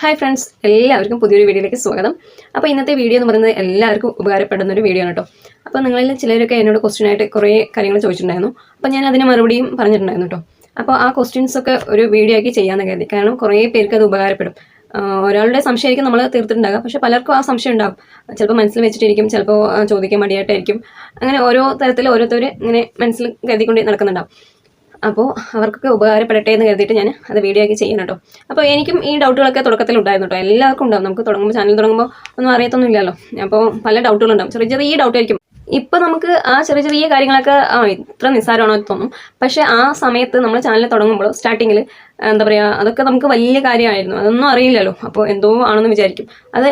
Hi friends, എല്ലാവർക്കും പുതിയൊരു വീഡിയോയിലേക്ക് സ്വാഗതം. അപ്പോൾ ഇന്നത്തെ വീഡിയോ എന്ന് പറയുന്നത് എല്ലാവർക്കും ഉപകാരപ്പെടുന്ന ഒരു വീഡിയോ ആണ് കേട്ടോ. അപ്പോൾ നിങ്ങളിൽ ചിലരൊക്കെ എന്നോട് ക്വസ്റ്റ്യനായിട്ട് കുറേ കാര്യങ്ങൾ ചോദിച്ചിട്ടുണ്ടായിരുന്നു. അപ്പോൾ ഞാൻ അതിന് മറുപടിയും പറഞ്ഞിട്ടുണ്ടായിരുന്നു കേട്ടോ. അപ്പോൾ ആ ക്വസ്റ്റ്യൻസൊക്കെ ഒരു വീഡിയോ ആക്കി ചെയ്യാമെന്ന് കരുതി. കാരണം കുറേ പേർക്ക് അത് ഉപകാരപ്പെടും. ഒരാളുടെ സംശയമായിരിക്കും നമ്മൾ തീർത്തിട്ടുണ്ടാകുക, പക്ഷേ പലർക്കും ആ സംശയം ഉണ്ടാകും. ചിലപ്പോൾ മനസ്സിൽ വെച്ചിട്ടിരിക്കും, ചിലപ്പോൾ ചോദിക്കാൻ മടിയായിട്ടായിരിക്കും. അങ്ങനെ ഓരോ തരത്തിൽ ഓരോരുത്തർ ഇങ്ങനെ മനസ്സിൽ കരുതിക്കൊണ്ട് നടക്കുന്നുണ്ടാവും. അപ്പോൾ അവർക്കൊക്കെ ഉപകാരപ്പെടട്ടെ എന്ന് കരുതിയിട്ട് ഞാൻ അത് വീഡിയോ ആക്കി ചെയ്യണം കേട്ടോ. അപ്പോൾ എനിക്കും ഈ ഡൗട്ടുകളൊക്കെ തുടക്കത്തിൽ ഉണ്ടായിരുന്നു കേട്ടോ. എല്ലാവർക്കും ഉണ്ടാവും. നമുക്ക് തുടങ്ങുമ്പോൾ ചാനൽ തുടങ്ങുമ്പോൾ ഒന്നും അറിയത്തൊന്നുമില്ലല്ലോ. അപ്പോൾ പല ഡൗട്ടുകളുണ്ടാവും. ചെറിയ ചെറിയ ഡൗട്ടായിരിക്കും. ഇപ്പോൾ നമുക്ക് ആ ചെറിയ ചെറിയ കാര്യങ്ങളൊക്കെ ഇത്ര നിസ്സാരമാണോ എന്ന് തോന്നും. പക്ഷേ ആ സമയത്ത് നമ്മൾ ചാനൽ തുടങ്ങുമ്പോൾ സ്റ്റാർട്ടിങ്ങിൽ എന്താ പറയുക, അതൊക്കെ നമുക്ക് വലിയ കാര്യമായിരുന്നു. അതൊന്നും അറിയില്ലല്ലോ. അപ്പോൾ എന്തോ ആണെന്ന് വിചാരിക്കും. അത്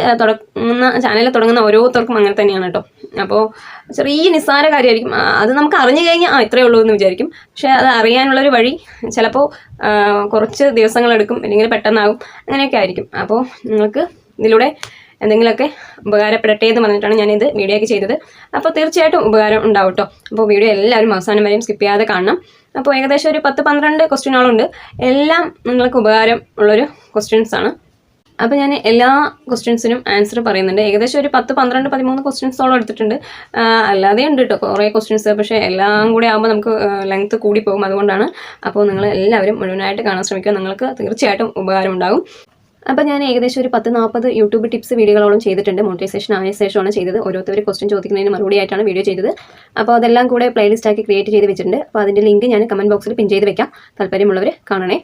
ചാനൽ തുടങ്ങുന്ന ഓരോരുത്തർക്കും അങ്ങനെ തന്നെയാണ് കേട്ടോ. അപ്പോൾ ചെറിയ നിസ്സാര കാര്യമായിരിക്കും. അത് നമുക്ക് അറിഞ്ഞു കഴിഞ്ഞാൽ ഇത്രയേ ഉള്ളൂ എന്ന് വിചാരിക്കും. പക്ഷേ അത് അറിയാനുള്ളൊരു വഴി ചിലപ്പോൾ കുറച്ച് ദിവസങ്ങളെടുക്കും, അല്ലെങ്കിൽ പെട്ടെന്നാകും. അങ്ങനെയൊക്കെ ആയിരിക്കും. അപ്പോൾ നിങ്ങൾക്ക് ഇതിലൂടെ എന്തെങ്കിലുമൊക്കെ ഉപകാരപ്പെടട്ടെ എന്ന് പറഞ്ഞിട്ടാണ് ഞാനിത് വീഡിയോ ആക്കി ചെയ്തത്. അപ്പോൾ തീർച്ചയായിട്ടും ഉപകാരം ഉണ്ടാവും കേട്ടോ. അപ്പോൾ വീഡിയോ എല്ലാവരും അവസാനം വരെയും സ്കിപ്പ് ചെയ്യാതെ കാണണം. അപ്പോൾ ഏകദേശം ഒരു 10-12 ക്വസ്റ്റ്യനുകളുണ്ട്. എല്ലാം നിങ്ങൾക്ക് ഉപകാരം ഉള്ളൊരു ക്വസ്റ്റ്യൻസ് ആണ്. അപ്പോൾ ഞാൻ എല്ലാ ക്വസ്റ്റ്യൻസിനും ആൻസർ പറയുന്നുണ്ട്. ഏകദേശം ഒരു 10-12-13 ക്വസ്റ്റ്യൻസോളം എടുത്തിട്ടുണ്ട്. അല്ലാതെ ഉണ്ട് കേട്ടോ കുറേ ക്വസ്റ്റ്യൻസ്. പക്ഷേ എല്ലാം കൂടെ ആകുമ്പോൾ നമുക്ക് ലെങ്ത്ത് കൂടി പോകും. അതുകൊണ്ടാണ്. അപ്പോൾ നിങ്ങൾ എല്ലാവരും മുഴുവനായിട്ട് കാണാൻ ശ്രമിക്കുക. നിങ്ങൾക്ക് തീർച്ചയായിട്ടും ഉപകാരം ഉണ്ടാകും. അപ്പോൾ ഞാൻ ഏകദേശം ഒരു 10-40 യൂട്യൂബ് ടിപ്സ് വീഡിയോകളോളം ചെയ്തിട്ടുണ്ട്. മോണിറ്റൈസേഷൻ ആയ ശേഷമാണ് ചെയ്തത്. ഓരോരുത്തർ ക്വസ്റ്റ്യൻ ചോദിക്കുന്നതിന് മറുപടി ആയിട്ടാണ് വീഡിയോ ചെയ്തത്. അപ്പോൾ അതെല്ലാം കൂടെ പ്ലേലിസ്റ്റ് ആക്കി ക്രിയേറ്റ് ചെയ്ത് വെച്ചിട്ടുണ്ട്. അപ്പോൾ അതിൻ്റെ ലിങ്ക് ഞാൻ കമൻറ്റ് ബോക്സിൽ പിൻ ചെയ്ത് വെക്കാം. താല്പര്യമുള്ളവർ കാണണേ.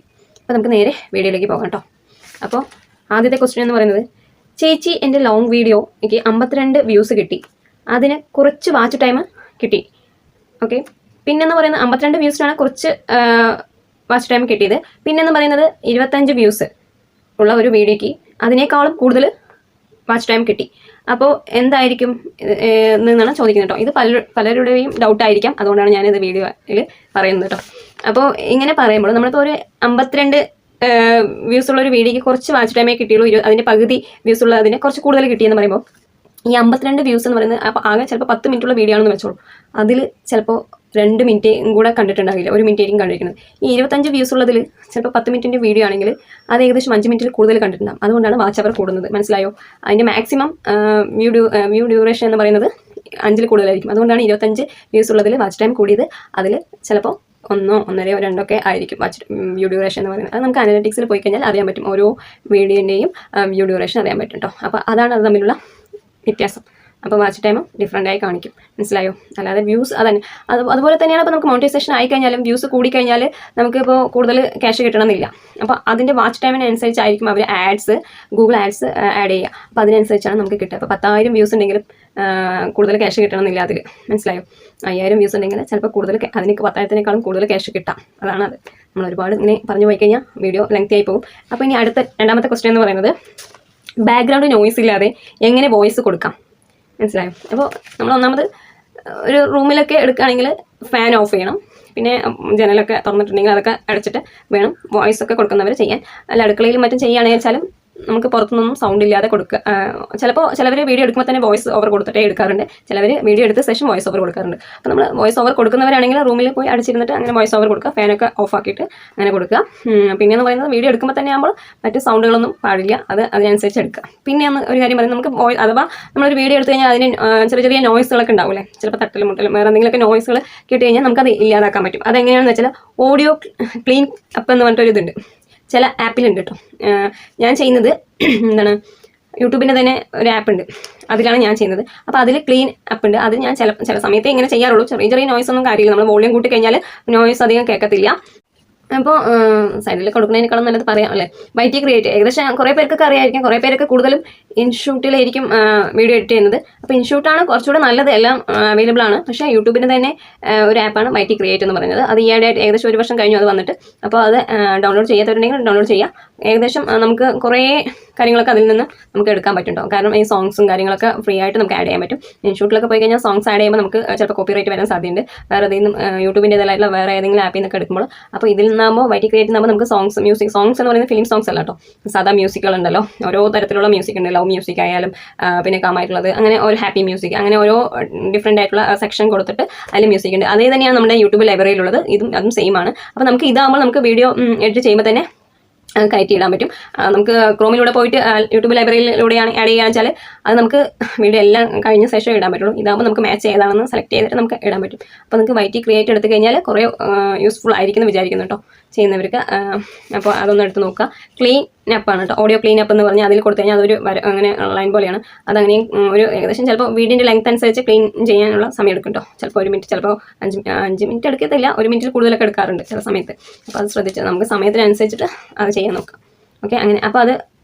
അപ്പോൾ നമുക്ക് നേരെ വീഡിയോയിലേക്ക് പോകാം കേട്ടോ. അപ്പോൾ ആദ്യത്തെ ക്വസ്റ്റ്യൻ എന്ന് പറയുന്നത്, ചേച്ചി എൻ്റെ ലോങ് വീഡിയോ എനിക്ക് 52 വ്യൂസ് കിട്ടി, അതിന് കുറച്ച് വാച്ച് ടൈം കിട്ടി. ഓക്കെ, പിന്നെന്ന് പറയുന്നത് 52 വ്യൂസിനാണ് കുറച്ച് വാച്ച് ടൈം കിട്ടിയത്. പിന്നെന്ന് പറയുന്നത് 25 വ്യൂസ് ഉള്ള ഒരു വീഡിയോയ്ക്ക് അതിനേക്കാളും കൂടുതൽ വാച്ച് ടൈം കിട്ടി. അപ്പോൾ എന്തായിരിക്കും എന്നാണ് ചോദിക്കുന്നത് കേട്ടോ. ഇത് പലരുടെയും ഡൗട്ടായിരിക്കാം. അതുകൊണ്ടാണ് ഞാനിത് വീഡിയോയിൽ പറയുന്നത് കേട്ടോ. അപ്പോൾ ഇങ്ങനെ പറയുമ്പോൾ നമ്മളിപ്പോൾ ഒരു 52 വ്യൂസ് ഉള്ള ഒരു വീഡിയോയ്ക്ക് കുറച്ച് വാച്ച് ടൈമേ കിട്ടിയുള്ളൂ. അതിൻ്റെ പകുതി വ്യൂസ് ഉള്ള അതിന് കുറച്ച് കൂടുതൽ കിട്ടിയെന്ന് പറയുമ്പോൾ ഈ 52 വ്യൂസ് എന്ന് പറയുന്നത് അപ്പോൾ ആകെ ചിലപ്പോൾ 10 മിനിറ്റുള്ള വീഡിയോ ആണെന്ന് വെച്ചോളൂ. അതിൽ ചിലപ്പോൾ 2 മിനിറ്റ് കൂടെ കണ്ടിട്ടുണ്ടാവില്ല, 1 മിനിറ്റായിരിക്കും കണ്ടിരിക്കുന്നത്. ഈ 25 വ്യൂസ് ഉള്ളതിൽ ചിലപ്പോൾ 10 മിനിറ്റിൻ്റെ വീഡിയോ ആണെങ്കിൽ അത് ഏകദേശം 5 മിനിറ്റിൽ കൂടുതൽ കണ്ടിട്ടുണ്ടാകും. അതുകൊണ്ടാണ് വാച്ച് അവർ കൂടുന്നത്. മനസ്സിലായോ? അതിൻ്റെ മാക്സിമം വ്യൂ ഡ്യൂറേഷൻ എന്ന് പറയുന്നത് 5ൽ കൂടുതലായിരിക്കും. അതുകൊണ്ടാണ് 25 വ്യൂസ് ഉള്ളതിൽ വാച്ച് ടൈം കൂടിയത്. അതിൽ ചിലപ്പോൾ 1, 1.5, 2 ആയിരിക്കും വാച്ച് വ്യൂ ഡ്യൂറേഷൻ എന്ന് പറയുന്നത്. അത് നമുക്ക് അനലിറ്റിക്സിൽ പോയി കഴിഞ്ഞാൽ അറിയാൻ പറ്റും. ഓരോ വീഡിയോൻ്റെയും വ്യൂ ഡ്യൂറേഷൻ അറിയാൻ പറ്റും കേട്ടോ. അപ്പോൾ അതാണ് അത് തമ്മിലുള്ള വ്യത്യാസം. അപ്പോൾ വാച്ച് ടൈമും ഡിഫറൻ്റ് ആയി കാണിക്കും. മനസ്സിലായോ? അല്ലാതെ വ്യൂസ് അതുപോലെ തന്നെയാണ്. അപ്പോൾ നമുക്ക് മോണിറ്റൈസേഷൻ ആയിക്കഴിഞ്ഞാലും വ്യൂസ് കൂടിക്കഴിഞ്ഞാൽ നമുക്കിപ്പോൾ കൂടുതൽ ക്യാഷ് കിട്ടണമെന്നില്ല. അപ്പോൾ അതിൻ്റെ വാച്ച് ടൈമിനനുസരിച്ചായിരിക്കും അവർ ഗൂഗിൾ ആഡ്സ് ആഡ് ചെയ്യുക. അപ്പോൾ അതിനനുസരിച്ചാണ് നമുക്ക് കിട്ടുക. അപ്പോൾ 10,000 വ്യൂസ് ഉണ്ടെങ്കിലും കൂടുതൽ ക്യാഷ് കിട്ടണമെന്നില്ല അതിൽ. മനസ്സിലായോ? 5,000 വ്യൂസ് ഉണ്ടെങ്കിൽ ചിലപ്പോൾ കൂടുതൽ അതിന് 10,000-നേക്കാളും കൂടുതൽ ക്യാഷ് കിട്ടാം. അതാണ് അത്. നമ്മൾ ഒരുപാട് ഇങ്ങനെ പറഞ്ഞു പോയി കഴിഞ്ഞാൽ വീഡിയോ ലെങ്തി ആയി പോകും. അപ്പോൾ ഇനി രണ്ടാമത്തെ ക്വസ്റ്റ്യൻ എന്ന് പറയുന്നത്, ബാക്ക്ഗ്രൗണ്ട് നോയ്സ് ഇല്ലാതെ എങ്ങനെ വോയിസ് കൊടുക്കാം? മനസ്സിലായോ? അപ്പോൾ നമ്മൾ ഒന്നാമത് ഒരു റൂമിലൊക്കെ എടുക്കുകയാണെങ്കിൽ ഫാൻ ഓഫ് ചെയ്യണം. പിന്നെ ജനലൊക്കെ തുറന്നിട്ടുണ്ടെങ്കിൽ അതൊക്കെ അടച്ചിട്ട് വേണം വോയിസ് ഒക്കെ കൊടുക്കുന്നവർ ചെയ്യാൻ. അല്ല അടുക്കളയിലും മറ്റും ചെയ്യുകയാണെന്ന് വെച്ചാലും നമുക്ക് പുറത്തുനിന്നും സൗണ്ട് ഇല്ലാതെ കൊടുക്കുക. ചിലപ്പോൾ ചിലവർ വീഡിയോ എടുക്കുമ്പോൾ തന്നെ വോയിസ് ഓവർ കൊടുത്തിട്ടേ എടുക്കാറുണ്ട്. ചിലവർ വീഡിയോ എടുത്ത ശേഷം വോയിസ് ഓവർ കൊടുക്കാറുണ്ട്. അപ്പോൾ നമ്മൾ വോയിസ് ഓവർ കൊടുക്കുന്നവരാണെങ്കിൽ റൂമിൽ പോയി അടിച്ചിരുന്നിട്ട് അങ്ങനെ വോയിസ് ഓവർ കൊടുക്കുക. ഫാനൊക്കെ ഓഫ് ആക്കിയിട്ട് അങ്ങനെ കൊടുക്കുക. പിന്നെയെന്ന് പറയുന്നത്, വീഡിയോ എടുക്കുമ്പോൾ തന്നെ ആകുമ്പോൾ മറ്റ് സൗണ്ടുകളൊന്നും പാടില്ല. അതിനനുസരിച്ച് എടുക്കുക. പിന്നെ ഒരു കാര്യം പറയുന്നത്, നമുക്ക് അഥവാ നമ്മളൊരു വീഡിയോ എടുത്തു കഴിഞ്ഞാൽ അതിന് ചെറിയ ചെറിയ നോയ്സുകളൊക്കെ ഉണ്ടാവില്ലേ, ചിലപ്പോൾ തട്ടലും മുട്ടലും വേറെ എന്തെങ്കിലുമൊക്കെ നോയ്സുകൾ കേട്ട് കഴിഞ്ഞാൽ നമുക്കത് ഇല്ലാതാക്കാൻ പറ്റും. അതെങ്ങനെയാണെന്ന് വെച്ചാൽ ഓഡിയോ ക്ലീൻ അപ്പ് എന്ന് പറഞ്ഞിട്ടൊരു ഇതുണ്ട്. ചില ആപ്പിലുണ്ട് കേട്ടോ. ഞാൻ ചെയ്യുന്നത് എന്താണ്, യൂട്യൂബിൻ്റെ തന്നെ ഒരു ആപ്പ് ഉണ്ട്, അതിലാണ് ഞാൻ ചെയ്യുന്നത്. അപ്പോൾ അതിൽ ക്ലീൻ അപ്പ് ഉണ്ട്. അത് ഞാൻ ചില സമയത്തേ ഇങ്ങനെ ചെയ്യാറുള്ളൂ. ചെറിയ ചെറിയ നോയ്സ് ഒന്നും കാര്യമില്ല. നമ്മൾ വോളിയം കൂട്ടി കഴിഞ്ഞാൽ നോയ്സ് അധികം കേൾക്കത്തില്ല. അപ്പോൾ സൈഡിൽ കൊടുക്കുന്നതിനേക്കാളും നല്ലത് പറയാം അല്ലേ, വൈറ്റി ക്രിയേറ്റ്. ഏകദേശം കുറേ പേർക്കൊക്കെ അറിയായിരിക്കും. കുറേ പേരൊക്കെ കൂടുതലും ഇൻഷൂട്ടിലായിരിക്കും വീഡിയോ എഡിറ്റ് ചെയ്യുന്നത്. അപ്പോൾ ഇൻഷൂട്ടാണ് കുറച്ചുകൂടെ നല്ലത്. എല്ലാം അവൈലബിൾ ആണ്. പക്ഷേ യൂട്യൂബിൻ്റെ തന്നെ ഒരു ആപ്പാണ് വൈറ്റി ക്രിയേറ്റ് എന്ന് പറയുന്നത്. അത് ഈയിടെയായിട്ട് ഏകദേശം 1 വർഷം കഴിഞ്ഞു അത് വന്നിട്ട്. അപ്പോൾ അത് ഡൗൺലോഡ് ചെയ്യാത്തവരുണ്ടെങ്കിൽ ഡൗൺലോഡ് ചെയ്യാം. ഏകദേശം നമുക്ക് കുറേ കാര്യങ്ങളൊക്കെ അതിൽ നിന്ന് നമുക്ക് എടുക്കാൻ പറ്റും. കാരണം ഈ സോങ്സും കാര്യങ്ങളൊക്കെ ഫ്രീ ആയിട്ട് നമുക്ക് ആഡ് ചെയ്യാൻ പറ്റും. ഇൻഷൂട്ടിലൊക്കെ പോയി കഴിഞ്ഞാൽ സോങ്സ് ആഡ് ചെയ്യുമ്പോൾ നമുക്ക് ചിലപ്പോൾ കോപ്പിറൈറ്റ് വരാൻ സാധ്യതയുണ്ട്. വേറെ ഏതെങ്കിലും യൂട്യൂബിൻ്റെതായിട്ടുള്ള വേറെ ഏതെങ്കിലും ആപ്പിൽ നിന്നൊക്കെ എടുക്കുമ്പോൾ. അപ്പോൾ ഇതിൽ നിന്നാകുമ്പോൾ വൈറ്റി ക്രിയേറ്റ് ആകുമ്പോൾ നമുക്ക് സോങ്സ് എന്ന് പറയുന്നത് ഫിലിം സോങ്സ് അല്ല കേട്ടോ. സാധാ മ്യൂസിക്കുകളുണ്ടല്ലോ. ഓരോ തരത്തിലുള്ള മ്യൂസിക് ഉണ്ട്. ലവ് മ്യൂസിക് ആയാലും പിന്നെ കാമായിട്ടുള്ളത്, അങ്ങനെ ഒരു ഹാപ്പി മ്യൂസിക്, അങ്ങനെ ഓരോ ഡിഫറെൻ്റ് ആയിട്ടുള്ള സെക്ഷൻ കൊടുത്തിട്ട് അതിൽ മ്യൂസിക് ഉണ്ട്. അതേ തന്നെയാണ് നമ്മുടെ യൂട്യൂബ് ലൈബ്രറിയിലുള്ളത്. അതും സെയിം ആണ്. അപ്പോൾ നമുക്ക് ഇതാകുമ്പോൾ നമുക്ക് വീഡിയോ എഡിറ്റ് ചെയ്യുമ്പോൾ തന്നെ കയറ്റി ഇടാൻ പറ്റും. നമുക്ക് ക്രോമിലൂടെ പോയിട്ട് യൂട്യൂബ് ലൈബ്രറിയിലൂടെയാണ് ആഡ് ചെയ്യുക വെച്ചാൽ അത് നമുക്ക് വീഡിയോ എല്ലാം കഴിഞ്ഞ ശേഷം ഇടാൻ പറ്റുള്ളൂ. ഇതാകുമ്പോൾ നമുക്ക് മാച്ച് ഏതാണെന്ന് സെലക്ട് ചെയ്തിട്ട് നമുക്ക് ഇടാൻ പറ്റും. അപ്പോൾ നിങ്ങൾക്ക് YT ക്രിയേറ്റ് എടുത്ത് കഴിഞ്ഞാൽ കുറേ യൂസ്ഫുൾ ആയിരിക്കും എന്ന് വിചാരിക്കുന്നു കേട്ടോ ചെയ്യുന്നവർക്ക്. അപ്പോൾ അതൊന്നും എടുത്ത് നോക്കുക. ക്ലീൻ അപ്പാണ് കേട്ടോ, ഓഡിയോ ക്ലീൻ അപ്പ് എന്ന് പറഞ്ഞാൽ അതിൽ കൊടുത്തു കഴിഞ്ഞാൽ അതൊരു അങ്ങനെ ലൈൻ പോലെയാണ്. അതങ്ങനെ ഒരു ഏകദേശം ചിലപ്പോൾ വീഡിയോൻ്റെ ലെങ്ത് അനുസരിച്ച് ക്ലീൻ ചെയ്യാനുള്ള സമയം എടുക്കും കേട്ടോ. ചിലപ്പോൾ 1 മിനിറ്റ്, ചിലപ്പോൾ 5 മിനിറ്റ് എടുക്കത്തില്ല, 1 മിനിറ്റിൽ കൂടുതലൊക്കെ എടുക്കാറുണ്ട് ചില സമയത്ത്. അപ്പോൾ അത് ശ്രദ്ധിച്ച് നമുക്ക് സമയത്തിനനുസരിച്ചിട്ട് അത് ചെയ്യാൻ നോക്കാം. ഓക്കെ, അങ്ങനെ അപ്പോൾ അത്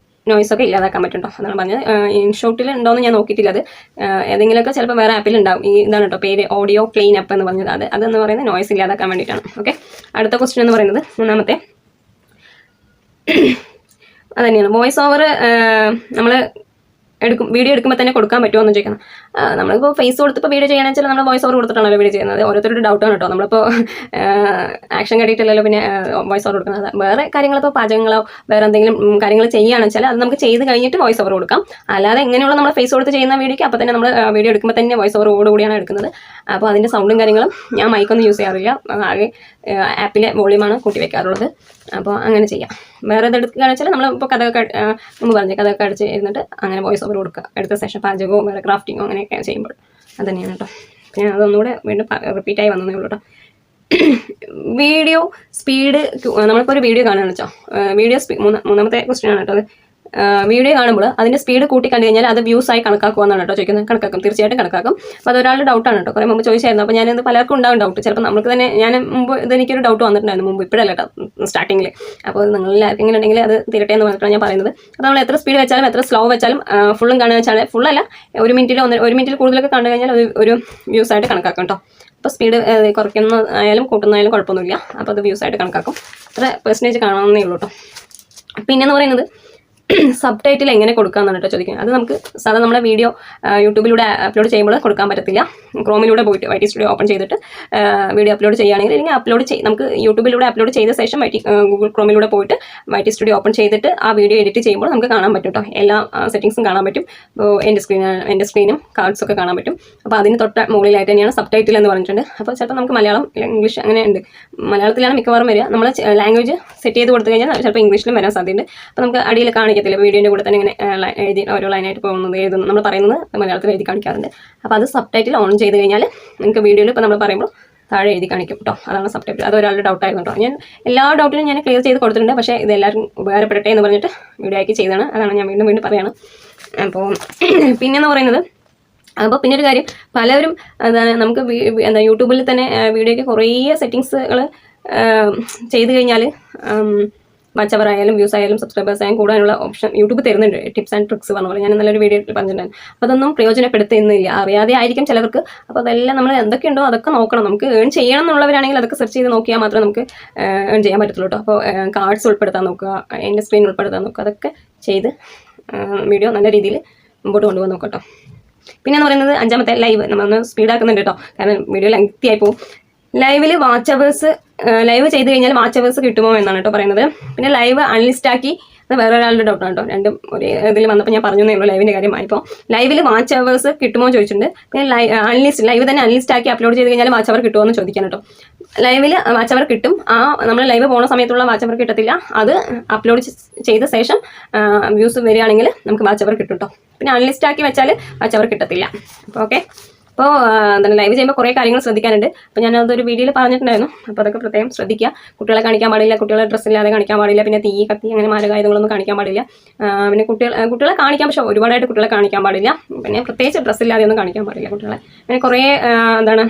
നോയ്സൊക്കെ ഇല്ലാതാക്കാൻ പറ്റും കേട്ടോ. അതാണ് പറഞ്ഞത്. ഇൻഷോട്ടിൽ ഉണ്ടോയെന്ന് ഞാൻ നോക്കിയിട്ടില്ല. അത് ഏതെങ്കിലുമൊക്കെ ചിലപ്പോൾ വേറെ ആപ്പിൽ ഉണ്ടാവും. ഈ ഇതാണ് കേട്ടോ പേര്, ഓഡിയോ ക്ലീൻ അപ്പ് എന്ന് പറഞ്ഞത്. അതെന്ന് പറയുന്നത് നോയ്സ് ഇല്ലാതാക്കാൻ വേണ്ടിയിട്ടാണ്. ഓക്കെ, അടുത്ത ക്വസ്റ്റ്യൻ എന്ന് പറയുന്നത് 3ാമത്തെ അത് തന്നെയാണ്. വോയിസ് ഓവർ നമ്മൾ വീഡിയോ എടുക്കുമ്പോൾ തന്നെ കൊടുക്കാൻ പറ്റുമോ എന്ന് ചോദിക്കണം. നമ്മളിപ്പോൾ ഫേസ് കൊടുത്തിപ്പോൾ വീഡിയോ ചെയ്യണമെന്ന് വെച്ചാൽ നമ്മൾ വോയിസ് ഓവർ കൊടുത്തിട്ടാണല്ലോ വീഡിയോ ചെയ്യുന്നത്. ഓരോരുത്തരുടെ ഡൗട്ടാണ് കേട്ടോ. നമ്മളിപ്പോൾ ആക്ഷൻ കണ്ടിട്ടില്ലല്ലോ പിന്നെ വോയിസ് ഓവർ കൊടുക്കുന്നത്. വേറെ കാര്യങ്ങളിപ്പോൾ പാചകങ്ങളോ വേറെ എന്തെങ്കിലും കാര്യങ്ങൾ ചെയ്യുകയാണെന്ന് വെച്ചാൽ അത് നമുക്ക് ചെയ്ത് കഴിഞ്ഞിട്ട് വോയിസ് ഓവർ കൊടുക്കാം. അല്ലാതെ എങ്ങനെയുള്ള നമ്മൾ ഫേസ് കൊടുത്ത് ചെയ്യുന്ന വീഡിയോക്ക് അപ്പോൾ തന്നെ നമ്മൾ വീഡിയോ എടുക്കുമ്പോൾ തന്നെ വോയിസ് ഓവറോടുകൂടിയാണ് എടുക്കുന്നത്. അപ്പോൾ അതിൻ്റെ സൗണ്ടും കാര്യങ്ങളും ഞാൻ മൈക്കൊന്നും യൂസ് ചെയ്യാറില്ല. ആകെ ആപ്പിലെ വോളിയമാണ് കൂട്ടി വെക്കാറുള്ളത്. അപ്പോൾ അങ്ങനെ ചെയ്യാം. വേറെ ഇതെടുക്കുകയാണെന്ന് വെച്ചാൽ നമ്മളിപ്പോൾ കഥയൊക്കെ മുമ്പ് പറഞ്ഞ കഥയൊക്കെ അടിച്ച് ഇരുന്നിട്ട് അങ്ങനെ വോയിസ് ഓവർ കൊടുക്കുക. അടുത്ത സെഷൻ പാചകമോ വേറെ ക്രാഫ്റ്റിങ്ങോ അങ്ങനെയൊക്കെ ചെയ്യുമ്പോൾ അത് തന്നെയാണ് കേട്ടോ. പിന്നെ അതൊന്നുകൂടെ വീണ്ടും റിപ്പീറ്റായി വന്നതേ ഉള്ളൂ കേട്ടോ. വീഡിയോ സ്പീഡ്, നമ്മളിപ്പോൾ ഒരു വീഡിയോ കാണുകയാണെന്ന് വെച്ചോ, വീഡിയോ 3ാമത്തെ ക്വസ്റ്റ്യൻ ആണ് കേട്ടോ. അത് വീഡിയോ കാണുമ്പോൾ അതിൻ്റെ സ്പീഡ് കൂട്ടി കണ്ടു കഴിഞ്ഞാൽ അത് വ്യൂസായി കണക്കാക്കുക എന്നാണ് കേട്ടോ ചോദിക്കുന്നത്. കണക്കാക്കും, തീർച്ചയായിട്ടും കണക്കാക്കും. അപ്പോൾ അതൊരാളുടെ ഡൗട്ടാണ് കേട്ടോ. കുറേ മുമ്പ് ചോദിച്ചായിരുന്നു. അപ്പോൾ ഞാനത് പലർക്കും ഉണ്ടാകും ഡൗട്ട്. ചിലപ്പോൾ നമുക്ക് തന്നെ ഞാൻ മുമ്പ് ഇതെനിക്കൊരു ഡൗട്ട് വന്നിട്ടുണ്ടായിരുന്നു മുമ്പ്, ഇപ്പോഴല്ല കേട്ടോ, സ്റ്റാർട്ടിങ്ങിൽ. അപ്പോൾ നിങ്ങളിൽ ആർക്കെങ്കിലും ഉണ്ടെങ്കിൽ അത് തീരട്ടെ എന്ന് പറഞ്ഞിട്ടാണ് ഞാൻ പറയുന്നത്. അപ്പോൾ നമ്മൾ എത്ര സ്പീഡ് വെച്ചാലും എത്ര സ്ലോ വെച്ചാലും ഫുള്ളും കാണുക വെച്ചാൽ ഫുള്ളല്ല, 1 മിനിറ്റിൽ കൂടുതലൊക്കെ കണ്ടു കഴിഞ്ഞാൽ അത് ഒരു വ്യൂസായിട്ട് കണക്കാക്കും കേട്ടോ. അപ്പോൾ സ്പീഡ് കുറയ്ക്കുന്നതായാലും കൂട്ടുന്നതായാലും കുഴപ്പമൊന്നുമില്ല. അപ്പോൾ അത് വ്യൂസായിട്ട് കണക്കാക്കും. അത്ര പെർസെൻറ്റേജ് കാണാവുന്നേ ഉള്ളൂ കേട്ടോ. പിന്നെന്ന് പറയുന്നത് സബ് ടൈറ്റിൽ എങ്ങനെ കൊടുക്കാമെന്നാണ് കേട്ടോ ചോദിക്കുന്നത്. അത് നമുക്ക് സാധാരണ നമ്മുടെ വീഡിയോ യൂട്യൂബിലൂടെ അപ്ലോഡ് ചെയ്യുമ്പോൾ കൊടുക്കാൻ പറ്റത്തില്ല. ക്രോമിലൂടെ പോയിട്ട് YT സ്റ്റുഡിയോ ഓപ്പൺ ചെയ്തിട്ട് വീഡിയോ അപ്ലോഡ് ചെയ്യുകയാണെങ്കിൽ, അല്ലെങ്കിൽ നമുക്ക് യൂട്യൂബിലൂടെ അപ്ലോഡ് ചെയ്ത ശേഷം ഗൂഗിൾ ക്രോമിലൂടെ പോയിട്ട് YT സ്റ്റുഡിയോ ഓപ്പൺ ചെയ്തിട്ട് ആ വീഡിയോ എഡിറ്റ് ചെയ്യുമ്പോൾ നമുക്ക് കാണാൻ പറ്റും കേട്ടോ. എല്ലാ സെറ്റിങ്സും കാണാൻ പറ്റും. എൻ്റെ സ്ക്രീനും കാർഡ്സൊക്കെ കാണാൻ പറ്റും. അപ്പോൾ അതിന് തൊട്ട മുകളിലായിട്ട് തന്നെയാണ് സബ് ടൈറ്റിൽ എന്ന് പറഞ്ഞിട്ടുണ്ട്. അപ്പോൾ ചിലപ്പോൾ നമുക്ക് മലയാളം, ഇംഗ്ലീഷ് അങ്ങനെ ഉണ്ട്. മലയാളത്തിലാണ് മിക്കവാറും വരിക. നമ്മൾ ലാംഗ്വേജ് സെറ്റ് ചെയ്ത് കൊടുത്തു കഴിഞ്ഞാൽ ചിലപ്പോൾ ഇംഗ്ലീഷിലും വരാൻ സാധ്യതയുണ്ട്. അപ്പോൾ നമുക്ക് അടിയിൽ കാണിക്കത്തില്ല, വീഡിയോൻ്റെ കൂടെ തന്നെ ഇങ്ങനെ എഴുതി ഓരോ ലൈനായിട്ട് പോകുന്നത് എഴുതുന്നത് നമ്മൾ പറയുന്നത് മലയാളത്തിൽ എഴുതി കാണിക്കാറുണ്ട്. അപ്പോൾ അത് സബ് ടൈറ്റിൽ ഓൺ ചെയ്ത് കഴിഞ്ഞാൽ നിങ്ങൾക്ക് വീഡിയോയിൽ ഇപ്പോൾ നമ്മൾ പറയുമ്പോൾ താഴെ എഴുതി കാണിക്കും കേട്ടോ. അതാണ് സബ് ടൈറ്റിൽ. അത് ഒരാളുടെ ഡൗട്ടായിരുന്നു കേട്ടോ. ഞാൻ എല്ലാ ഡൗട്ടിനും ഞാൻ ക്ലിയർ ചെയ്ത് കൊടുത്തിട്ടുണ്ട്. പക്ഷേ ഇത് എല്ലാവർക്കും ഉപകാരപ്പെടട്ടെ എന്ന് പറഞ്ഞിട്ട് വീഡിയോ ആക്കി ചെയ്തതാണ്. അതാണ് ഞാൻ വീണ്ടും പറയുകയാണ്. അപ്പോൾ പിന്നെന്ന് പറയുന്നത്, അപ്പോൾ പിന്നെ ഒരു കാര്യം, പലരും എന്താണ് നമുക്ക് യൂട്യൂബിൽ തന്നെ വീഡിയോയ്ക്ക് കുറേ സെറ്റിങ്സുകൾ ചെയ്ത് കഴിഞ്ഞാൽ വാച്ച് അവർ ആയാലും വ്യൂസ് ആയാലും സബ്സ്ക്രൈബേഴ്സ് ആയാലും കൂടാനുള്ള ഓപ്ഷൻ യൂട്യൂബ് തരുന്നുണ്ട്. ടിപ്സ് ആൻഡ് ട്രിക്സ് പറഞ്ഞ പോലെ ഞാൻ നല്ലൊരു വീഡിയോയിൽ പറഞ്ഞിട്ടുണ്ടായിരുന്നു. അപ്പോൾ അതൊന്നും പ്രയോജനപ്പെടുത്തുന്നില്ല, അറിയാതെ ആയിരിക്കും ചിലർക്ക്. അപ്പോൾ അതെല്ലാം നമ്മൾ എന്തൊക്കെയുണ്ടോ അതൊക്കെ നോക്കണം. നമുക്ക് ഏൺ ചെയ്യണം എന്നുള്ളവരാണെങ്കിൽ അതൊക്കെ സെർച്ച് ചെയ്ത് നോക്കിയാൽ മാത്രമേ നമുക്ക് ഏൺ ചെയ്യാൻ പറ്റത്തുള്ളൂ കേട്ടോ. അപ്പോൾ കാർഡ്സ് ഉൾപ്പെടുത്താൻ നോക്കുക, എൻ്റെ സ്ക്രീൻ ഉൾപ്പെടുത്താൻ നോക്കുക. അതൊക്കെ ചെയ്ത് വീഡിയോ നല്ല രീതിയിൽ മുമ്പോട്ട് കൊണ്ടുപോകാൻ നോക്കാം കേട്ടോ. പിന്നെന്ന് പറയുന്നത് 5ാമത്തെ ലൈവ്. നമ്മളൊന്ന് സ്പീഡാക്കുന്നുണ്ട് കേട്ടോ, കാരണം വീഡിയോ ലെങ്തി ആയി പോകും. ലൈവിൽ വാച്ച് അവേഴ്സ്, ലൈവ് ചെയ്ത് കഴിഞ്ഞാൽ വാച്ച് അവേഴ്സ് കിട്ടുമോ എന്നാണ് കേട്ടോ പറയുന്നത്. പിന്നെ ലൈവ് അൺലിസ്റ്റ് ആക്കി, അത് വേറെ ഒരാളുടെ ഡൗട്ടാണ് കേട്ടോ. രണ്ടും ഒരേ ഇതിൽ വന്നപ്പോൾ ഞാൻ പറഞ്ഞേ ഉള്ളൂ ലൈവിൻ്റെ കാര്യമായിപ്പോൾ. ലൈവിൽ വാച്ച് അവേഴ്സ് കിട്ടുമോ ചോദിച്ചിട്ടുണ്ട്. പിന്നെ ലൈവ് തന്നെ അൺലിസ്റ്റ് ആക്കി അപ്ലോഡ് ചെയ്ത് കഴിഞ്ഞാൽ വാച്ച് അവർ കിട്ടുമോ എന്ന് ചോദിക്കാൻ കേട്ടോ. ലൈവിൽ വാച്ച് അവർ കിട്ടും. നമ്മൾ ലൈവ് പോകുന്ന സമയത്തുള്ള വാച്ച് അവർ കിട്ടത്തില്ല. അത് അപ്ലോഡ് ചെയ്ത ശേഷം വ്യൂസ് വരികയാണെങ്കിൽ നമുക്ക് വാച്ച് അവർ കിട്ടും കേട്ടോ. പിന്നെ അൺലിസ്റ്റ് ആക്കി വെച്ചാൽ വാച്ച് അവർ കിട്ടത്തില്ല. അപ്പോൾ ഓക്കെ. അപ്പോൾ എന്താണ് ലൈവ് ചെയ്യുമ്പോൾ കുറേ കാര്യങ്ങൾ ശ്രദ്ധിക്കാനുണ്ട്. അപ്പോൾ ഞാനതൊരു വീഡിയോയിൽ പറഞ്ഞിട്ടുണ്ടായിരുന്നു. അപ്പോൾ അതൊക്കെ പ്രത്യേകം ശ്രദ്ധിക്കുക. കുട്ടികളെ കാണിക്കാൻ പാടില്ല, കുട്ടികളെ ഡ്രസ്സില്ലാതെ കാണിക്കാൻ പാടില്ല, പിന്നെ തീ കത്തി അങ്ങനെ മാരകായുധങ്ങളൊന്നും കാണിക്കാൻ പാടില്ല. പിന്നെ കുട്ടികളെ കാണിക്കാം, പക്ഷേ ഒരുപാടായിട്ട് കുട്ടികളെ കാണിക്കാൻ പാടില്ല. പിന്നെ പ്രത്യേകിച്ച് ഡ്രസ്സില്ലാതെ ഒന്നും കാണിക്കാൻ പാടില്ല കുട്ടികളെ. പിന്നെ കുറേ എന്താണ്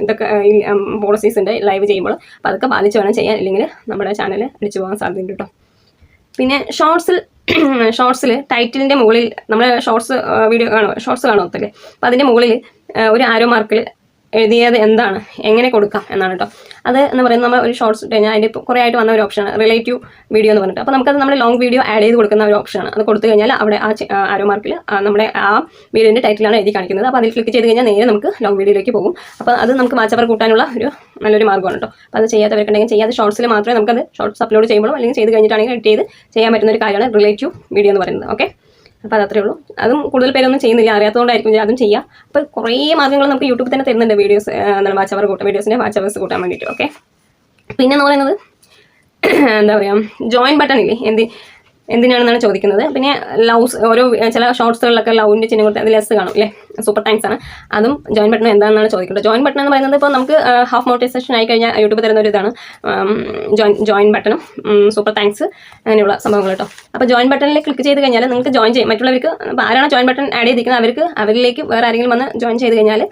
ഇതൊക്കെ പോളിസീസ് ഉണ്ട് ലൈവ് ചെയ്യുമ്പോൾ. അപ്പോൾ അതൊക്കെ പാലിച്ച് വേണം ചെയ്യാൻ, ഇല്ലെങ്കിൽ നമ്മുടെ ചാനൽ അടിച്ചു പോകാൻ സാധ്യതയുണ്ട് കേട്ടോ. പിന്നെ ഷോർട്സിൽ ടൈറ്റിലിൻ്റെ മുകളിൽ നമ്മൾ ഷോർട്സ് കാണുമല്ലേ, അപ്പോൾ അതിൻ്റെ മുകളിൽ ഒരു ആരോ മാർക്കിൽ എഴുതിയത് എന്താണ്, എങ്ങനെ കൊടുക്കാം എന്നാണ് കേട്ടോ. അത് എന്ന് പറയുന്നത് നമ്മൾ ഒരു ഷോർട്സ് ഇട്ട് കഴിഞ്ഞാൽ അതിൻ്റെ കുറേ ആയിട്ട് വന്ന ഒരു ഓപ്ഷനാണ് റിലേറ്റീവ് വീഡിയോ എന്ന് പറഞ്ഞിട്ട്. അപ്പോൾ നമുക്കത് നമ്മൾ ലോങ് വീഡിയോ ആഡ് ചെയ്ത് കൊടുക്കുന്ന ഒരു ഓപ്ഷനാണ്. അത് കൊടുത്തു കഴിഞ്ഞാൽ അവിടെ ആരോ മാർക്കിൽ നമ്മുടെ ആ വീഡിയോൻ്റെ ടൈറ്റിലാണ് എഴുതി കാണിക്കുന്നത്. അപ്പോൾ അതിൽ ക്ലിക്ക് ചെയ്ത് കഴിഞ്ഞാൽ നേരെ നമുക്ക് ലോങ് വീഡിയോയിലേക്ക് പോകും. അപ്പോൾ അത് നമുക്ക് വാച്ച് അവർ കൂട്ടാനുള്ള ഒരു നല്ലൊരു മാർഗ്ഗമാണ് കേട്ടോ. അപ്പോൾ അത് ചെയ്യാത്തവർക്കുണ്ടെങ്കിൽ ചെയ്യാതെ ഷോർട്സിൽ മാത്രമേ നമുക്കത് ഷോർട്സ് അപ്ലോഡ് ചെയ്യുമ്പോഴും അല്ലെങ്കിൽ ചെയ്ത് കഴിഞ്ഞിട്ടാണെങ്കിൽ എഡിറ്റ് ചെയ്ത് ചെയ്യാൻ പറ്റുന്ന ഒരു കാര്യമാണ് റിലേറ്റീവ് വീഡിയോ എന്ന് പറയുന്നത്. ഓക്കെ, അപ്പോൾ അതത്രേ ഉള്ളൂ. അതും കൂടുതൽ പേരൊന്നും ചെയ്യുന്നില്ല, അറിയാത്തതുകൊണ്ടായിരിക്കും. അതും ചെയ്യാം. അപ്പോൾ കുറേ മാർഗ്ഗങ്ങൾ നമുക്ക് യൂട്യൂബിൽ തന്നെ തരുന്നുണ്ട് വീഡിയോസ് എന്താണ് വാച്ച് അവർ കൂട്ടാൻ, വീഡിയോസിൻ്റെ വാച്ച് അവേഴ്സ് കൂട്ടാൻ വേണ്ടിയിട്ട്. ഓക്കെ, പിന്നെന്ന് പറയുന്നത് എന്താ പറയുക ജോയിൻ ബട്ടൺ ഇല്ലേ എന്തിനാണെന്നാണ് ചോദിക്കുന്നത്. പിന്നെ ലവ്സ് ഓരോ ചില ഷോർട്സുകളിലൊക്കെ ലവിൻ്റെ ചിഹ്നം കൊടുത്ത് അതിൽ എസ് കാണും അല്ലേ, സൂപ്പർ താങ്ക്സ് ആണ്. അതും ജോയിൻ ബട്ടൺ എന്താണെന്നാണ് ചോദിക്കുന്നത്. ജോയിൻ ബട്ടൺ എന്ന് പറയുന്നത് ഇപ്പോൾ നമുക്ക് ഹാഫ് മോണിറ്റൈസേഷൻ ആയി കഴിഞ്ഞാൽ യൂട്യൂബ് തരുന്ന ഒരു ഇതാണ് ജോയിൻ ബട്ടണും സൂപ്പർ താങ്ക്സ് അങ്ങനെയുള്ള സംഭവങ്ങൾ കേട്ടോ. അപ്പോൾ ജോയിൻ ബട്ടണിൽ ക്ലിക്ക് ചെയ്ത് കഴിഞ്ഞാൽ നിങ്ങൾക്ക് ജോയിൻ ചെയ്യും. മറ്റുള്ളവർക്ക് ആരാണ് ജോയിൻ ബട്ടൺ ആഡ് ചെയ്തിരിക്കുന്നത് അവരിലേക്ക് വേറെ ആരെങ്കിലും വന്ന് ജോയിൻ ചെയ്ത് കഴിഞ്ഞാൽ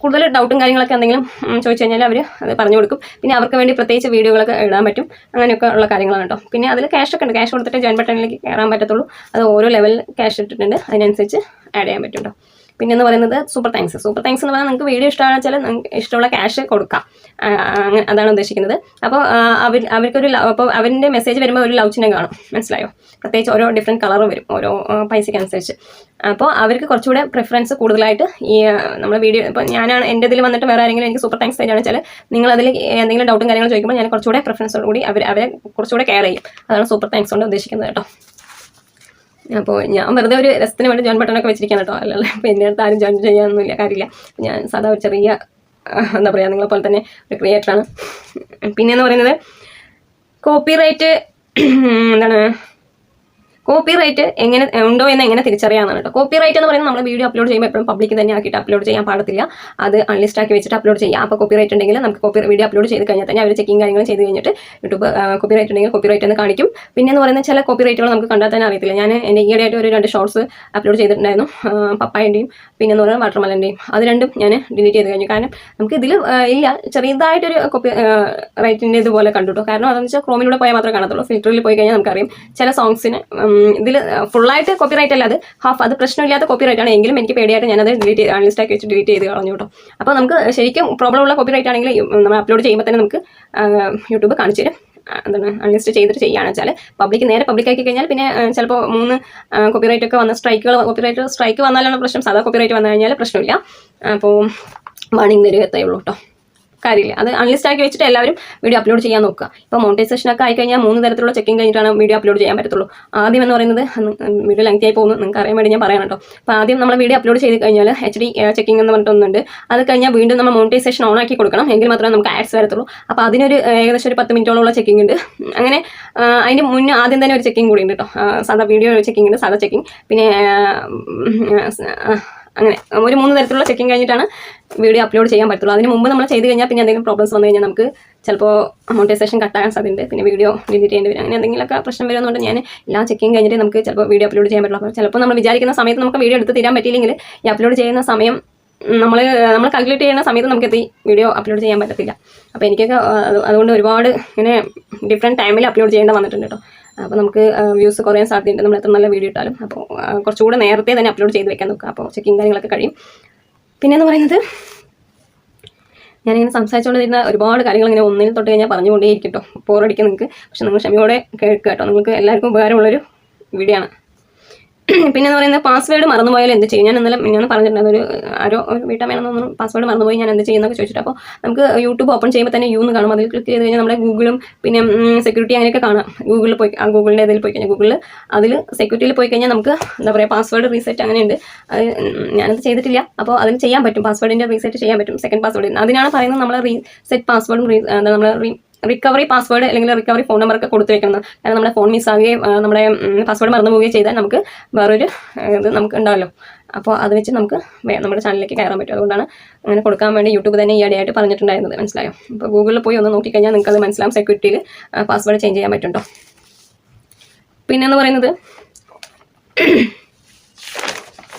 കൂടുതൽ ഡൗട്ടും കാര്യങ്ങളൊക്കെ എന്തെങ്കിലും ചോദിച്ചു കഴിഞ്ഞാൽ അവർ അത് പറഞ്ഞു കൊടുക്കും. പിന്നെ അവർക്ക് വേണ്ടി പ്രത്യേകിച്ച് വീഡിയോകളൊക്കെ ഇടാൻ പറ്റും. അങ്ങനെയൊക്കെ ഉള്ള കാര്യങ്ങളാണ് കേട്ടോ. പിന്നെ അതിൽ ക്യാഷൊക്കെ ഉണ്ട്. ക്യാഷ് കൊടുത്തിട്ട് ജോയിൻ ബട്ടണിലേക്ക് കയറാൻ പറ്റത്തുള്ളൂ. അത് ഓരോ ലെവൽ ക്യാഷ് ഇട്ടിട്ടുണ്ട്, അതിനനുസരിച്ച് ആഡ് ചെയ്യാൻ പറ്റും കേട്ടോ. പിന്നെ എന്ന് പറയുന്നത് സൂപ്പർ താങ്ക്സ് എന്ന് പറഞ്ഞാൽ നിങ്ങൾക്ക് വീഡിയോ ഇഷ്ടമാണെന്ന് വെച്ചാൽ നിങ്ങൾക്ക് ഇഷ്ടമുള്ള ക്യാഷ് കൊടുക്കാം, അങ്ങനെ അതാണ് ഉദ്ദേശിക്കുന്നത്. അപ്പോൾ അവർക്കൊരു അപ്പോൾ അവരുടെ മെസ്സേജ് വരുമ്പോൾ ഒരു ലവ് ചിഹ്നം കാണും, മനസ്സിലായോ? പ്രത്യേകിച്ച് ഓരോ ഡിഫറെൻറ്റ് കളർ വരും ഓരോ പൈസയ്ക്ക് അനുസരിച്ച്. അപ്പോൾ അവർക്ക് കുറച്ചുകൂടെ പ്രിഫറൻസ് കൂടുതലായിട്ട് ഈ നമ്മുടെ വീഡിയോ ഇപ്പോൾ ഞാനാണ് എൻ്റെ ഇതിൽ വന്നിട്ട് വേറെ ആരെങ്കിലും എനിക്ക് സൂപ്പർ താങ്ക്സ് തരികയാണെന്ന് വെച്ചാൽ നിങ്ങളതിൽ എന്തെങ്കിലും ഡൗട്ടും കാര്യങ്ങളും ചോദിക്കുമ്പോൾ ഞാൻ കുറച്ചുകൂടെ പ്രിഫറൻസോട് കൂടി അവരെ കുറച്ചുകൂടെ കെയർ ചെയ്യും. അതാണ് സൂപ്പർ താങ്ക്സ് കൊണ്ട് ഉദ്ദേശിക്കുന്നത് കേട്ടോ. അപ്പോൾ ഞാൻ വെറുതെ ഒരു രസത്തിന് വേണ്ടി ജോയിൻ ബട്ടണൊക്കെ വെച്ചിരിക്കാൻ കേട്ടോ, അല്ലല്ലേ അപ്പോൾ എൻ്റെ അടുത്ത് ആരും ജോയിൻ ചെയ്യാനൊന്നുമില്ല, കാര്യമില്ല. ഞാൻ സാധാ ഒരു ചെറിയ എന്താ പറയുക നിങ്ങളെപ്പോലെ തന്നെ ഒരു ക്രിയേറ്ററാണ്. പിന്നെയെന്ന് പറയുന്നത് കോപ്പിറൈറ്റ് കോപ്പിറൈറ്റ് എങ്ങനെ ഉണ്ടോ എന്ന് എങ്ങനെ തിരിച്ചറിയാമെന്നാണ് കേട്ടോ. കോപ്പിറൈറ്റ് എന്ന് പറയുന്നത് നമ്മൾ വീഡിയോ അപ്ലോഡ് ചെയ്യുമ്പോൾ എപ്പോഴും പബ്ലിക്ക് തന്നെ ആക്കിയിട്ട് അപ്ലോഡ് ചെയ്യാൻ പാടില്ല. അത് അൺലിസ്റ്റ് ആക്കി വെച്ചിട്ട് അപ്ലോഡ് ചെയ്യാം. അപ്പോൾ കോപ്പിറൈറ്റ് ഉണ്ടെങ്കിൽ നമുക്ക് വീഡിയോ അപ്ലോഡ് ചെയ്ത് കഴിഞ്ഞാൽ തന്നെ അവർ ചെക്കിങ് കാര്യങ്ങളും ചെയ്ത് കഴിഞ്ഞിട്ട് യൂട്യൂബ് കോപ്പിറൈറ്റ് ഉണ്ടെങ്കിൽ കോപ്പിറൈറ്റ് എന്ന് കാണിക്കും. പിന്നെ എന്ന് പറയുന്നത് ചില കോപ്പിറൈറ്റുകൾ നമുക്ക് കണ്ടാൽ തന്നെ അറിയത്തില്ല. ഞാൻ എൻ്റെ ഈയിടെയായിട്ട് ഒരു 2 ഷോർട്സ് അപ്ലോഡ് ചെയ്തിട്ടുണ്ടായിരുന്നു, പപ്പായൻ്റെയും പിന്നെ എന്ന് പറയുന്നത് വാട്ടർമെലൻ്റെയും. അത് രണ്ടും ഞാൻ ഡിലീറ്റ് ചെയ്ത് കഴിഞ്ഞു. കാരണം നമുക്ക് ഇതിൽ ഇല്ല, ചെറിയതായിട്ടൊരു കോപ്പി റൈറ്റിൻ്റെ ഇതുപോലെ കണ്ടുട്ടോ. കാരണം അതെന്ന് വെച്ചാൽ ക്രോമിലൂടെ പോയാൽ മാത്രമേ കാണത്തുള്ളൂ. ഫിൽറ്ററിൽ പോയി കഴിഞ്ഞാൽ നമുക്കറിയാം ചില സോങ്സിന് ഇതിൽ ഫുള്ളായിട്ട് കോപ്പിറൈറ്റ് അല്ല, അത് ഹാഫ്, അത് പ്രശ്നമില്ലാത്ത കോപ്പിറൈറ്റ് ആണ്. എങ്കിലും എനിക്ക് പേടിയായിട്ട് ഞാനത് അൺലിസ്റ്റ് ആക്കി വെച്ച് ഡിലീറ്റ് ചെയ്ത് കളഞ്ഞു കേട്ടോ. അപ്പോൾ നമുക്ക് ശരിക്കും പ്രോബ്ലം ഉള്ള കോപ്പിറൈറ്റ് ആണെങ്കിൽ നമ്മൾ അപ്ലോഡ് ചെയ്യുമ്പോൾ തന്നെ നമുക്ക് യൂട്യൂബ് കാണിച്ചു തരും. എന്താണ് അൺലിസ്റ്റ് ചെയ്തിട്ട് ചെയ്യുകയാണെന്ന് വെച്ചാൽ നേരെ പബ്ലിക്കാക്കി കഴിഞ്ഞാൽ പിന്നെ ചിലപ്പോൾ 3 കോപ്പിറൈറ്റ് ഒക്കെ വന്ന കോപ്പിറൈറ്റ് സ്ട്രൈക്ക് വന്നാലാണ് പ്രശ്നം. സാധാ കോപ്പിറൈറ്റ് വന്നു കഴിഞ്ഞാൽ പ്രശ്നമില്ല. അപ്പോൾ വാണിംഗ് തരുകത്തേ ഉള്ളൂ കേട്ടോ, കാര്യമില്ല. അത് അൺലിസ്റ്റ് ആക്കി വെച്ചിട്ട് എല്ലാവരും വീഡിയോ അപ്ലോഡ് ചെയ്യാൻ നോക്കുക. ഇപ്പോൾ മോണിറ്റൈസേഷൻ ഒക്കെ ആയിക്കഴിഞ്ഞാൽ 3 തരത്തിലുള്ള ചെക്കിങ് കഴിഞ്ഞിട്ടാണ് വീഡിയോ അപ്ലോഡ് ചെയ്യാൻ പറ്റത്തുള്ളൂ. ആദ്യം എന്ന് പറയുന്നത് വീഡിയോ ലെങ്തി ആയി പോകുന്നു, നിങ്ങൾക്ക് അറിയാൻ വേണ്ടി ഞാൻ പറയണം കേട്ടോ. അപ്പോൾ ആദ്യം നമ്മൾ വീഡിയോ അപ്ലോഡ് ചെയ്ത് കഴിഞ്ഞാൽ HD ചെക്കിങ് എന്ന് പറഞ്ഞിട്ടൊന്നുണ്ട്. അത് കഴിഞ്ഞാൽ വീണ്ടും നമ്മൾ മോണിറ്റൈസേഷൻ ഓൺ ആക്കി കൊടുക്കണം, എങ്കിൽ മാത്രമേ നമുക്ക് ആഡ്സ് വരത്തുള്ളൂ. അപ്പോൾ അതിനൊരു ഏകദേശം ഒരു 10 മിനിറ്റോളമുള്ള ചെക്കിംഗ് ഉണ്ട്. അങ്ങനെ അതിന് മുന്നേ ആദ്യം തന്നെ ഒരു ചെക്കിംഗ് കൂടി ഉണ്ട് കേട്ടോ. സാധാ വീഡിയോ ചെക്കിംഗ് ഉണ്ട്, സാധാ ചെക്കിംഗ്. പിന്നെ അങ്ങനെ ഒരു 3 തരത്തിലുള്ള ചെക്കിംഗ് കഴിഞ്ഞിട്ടാണ് വീഡിയോ അപ്ലോഡ് ചെയ്യാൻ പറ്റുള്ളൂ. അതിന് മുമ്പ് നമ്മൾ ചെയ്ത് കഴിഞ്ഞാൽ പിന്നെ എന്തെങ്കിലും പ്രോബ്ലംസ് വന്നു കഴിഞ്ഞാൽ നമുക്ക് ചിലപ്പോൾ മോണിറ്റൈസേഷൻ കട്ടാകാൻ സാധ്യതയുണ്ട്. പിന്നെ വീഡിയോ ഡിലീറ്റ് ചെയ്യേണ്ടി വരും. അങ്ങനെ എന്തെങ്കിലുമൊക്കെ പ്രശ്നം വരുന്നതുകൊണ്ട് ഞാൻ എല്ലാ ചെക്കിംഗ് കഴിഞ്ഞിട്ട് നമുക്ക് ചിലപ്പോൾ വീഡിയോ അപ്ലോഡ് ചെയ്യാൻ പറ്റുള്ളൂ. അപ്പോൾ ചിലപ്പോൾ നമ്മൾ വിചാരിക്കുന്ന സമയത്ത് നമുക്ക് വീഡിയോ എടുത്ത് തീരാൻ പറ്റിയില്ലെങ്കിൽ ഈ അപ്ലോഡ് ചെയ്യുന്ന സമയം നമ്മൾ കാൽക്കുലേറ്റ് ചെയ്യുന്ന സമയത്ത് നമുക്ക് വീഡിയോ അപ്ലോഡ് ചെയ്യാൻ പറ്റത്തില്ല. അപ്പോൾ എനിക്കൊക്കെ അതുകൊണ്ട് ഒരുപാട് ഇങ്ങനെ ഡിഫറെൻറ്റ് ടൈമിൽ അപ്ലോഡ് ചെയ്യേണ്ട വന്നിട്ടുണ്ട് കേട്ടോ. അപ്പോൾ നമുക്ക് വ്യൂസ് കുറയാൻ സാധ്യതയുണ്ട് നമ്മൾ എത്ര നല്ല വീഡിയോ ഇട്ടാലും. അപ്പോൾ കുറച്ചുകൂടെ നേരത്തെ തന്നെ അപ്ലോഡ് ചെയ്ത് വെക്കാൻ നോക്കുക. അപ്പോൾ ചെക്കിങ് കാര്യങ്ങളൊക്കെ കഴിയും. പിന്നെയെന്ന് പറയുന്നത് ഞാനിങ്ങനെ സംസാരിച്ചുകൊണ്ടിരുന്ന ഒരുപാട് കാര്യങ്ങൾ ഇങ്ങനെ ഒന്നിൽ തൊട്ട് കഴിഞ്ഞാൽ പറഞ്ഞുകൊണ്ടേയിരിക്കും കേട്ടോ. ബോറടിക്കും നിങ്ങൾക്ക്. പക്ഷെ നിങ്ങൾ ക്ഷമയോടെ കേൾക്കുക കേട്ടോ. നിങ്ങൾക്ക് എല്ലാവർക്കും ഉപകാരമുള്ളൊരു വീഡിയോ ആണ്. പിന്നെന്ന് പറയുന്നത് പാസ്വേഡ് മറന്നുപോയാൽ എന്ത് ചെയ്യും? ഞാൻ ഇന്നലെ പറഞ്ഞിട്ടുണ്ടായിരുന്നു, ഒരു വീട്ടമ്മയാണെന്ന് തോന്നുന്നു പാസ്വേഡ് മറന്നുപോയി ഞാൻ എന്ത് ചെയ്യുന്നൊക്കെ ചോദിച്ചിട്ട്. അപ്പോൾ നമുക്ക് യൂട്യൂബ് ഓപ്പൺ ചെയ്യുമ്പോൾ തന്നെ യു എന്ന് കാണും. അതിൽ ക്ലിക്ക് ചെയ്ത് കഴിഞ്ഞാൽ നമ്മുടെ ഗൂഗിളും പിന്നെ സെക്യൂരിറ്റി അങ്ങനെയൊക്കെ കാണാം. ഗൂഗിളിൻ്റെ ഇതിൽ പോയി കഴിഞ്ഞാൽ അതിൽ സെക്യൂരിറ്റിയിൽ പോയി കഴിഞ്ഞാൽ നമുക്ക് എന്താ പറയുക പാസ്വേഡ് റീസെറ്റ് അങ്ങനെയുണ്ട്. അത് ഞാനത് ചെയ്തിട്ടില്ല. അപ്പോൾ അതിന് ചെയ്യാൻ പറ്റും, പാസ്വേഡിൻ്റെ റീസെറ്റ് ചെയ്യാൻ പറ്റും. സെക്കൻഡ് പാസ്വേഡ് അതിനാണ് പറയുന്നത് നമ്മൾ റീസെറ്റ് പാസ്വേഡും നമ്മൾ റിക്കവറി പാസ്വേഡ് അല്ലെങ്കിൽ റിക്കവറി ഫോൺ നമ്പറൊക്കെ കൊടുത്തു വെക്കണം. കാരണം നമ്മുടെ ഫോൺ മിസ്സാകുകയും നമ്മുടെ പാസ്വേഡ് മറന്നു പോവുകയും ചെയ്താൽ നമുക്ക് വേറൊരു ഇത് നമുക്ക് ഉണ്ടാവല്ലോ. അപ്പോൾ അത് വെച്ച് നമുക്ക് നമ്മുടെ ചാനലിലേക്ക് കയറാൻ പറ്റും. അതുകൊണ്ടാണ് അങ്ങനെ കൊടുക്കാൻ വേണ്ടി യൂട്യൂബ് തന്നെ ഈയിടെയായിട്ട് പറഞ്ഞിട്ടുണ്ടായിരുന്നത്, മനസ്സിലായോ? അപ്പോൾ ഗൂഗിളിൽ പോയി ഒന്ന് നോക്കിക്കഴിഞ്ഞാൽ നിങ്ങൾക്ക് അത് മനസ്സിലാവും. സെക്യൂരിറ്റിയിൽ പാസ്വേഡ് ചേഞ്ച് ചെയ്യാൻ പറ്റും കേട്ടോ. പിന്നെന്ന് പറയുന്നത്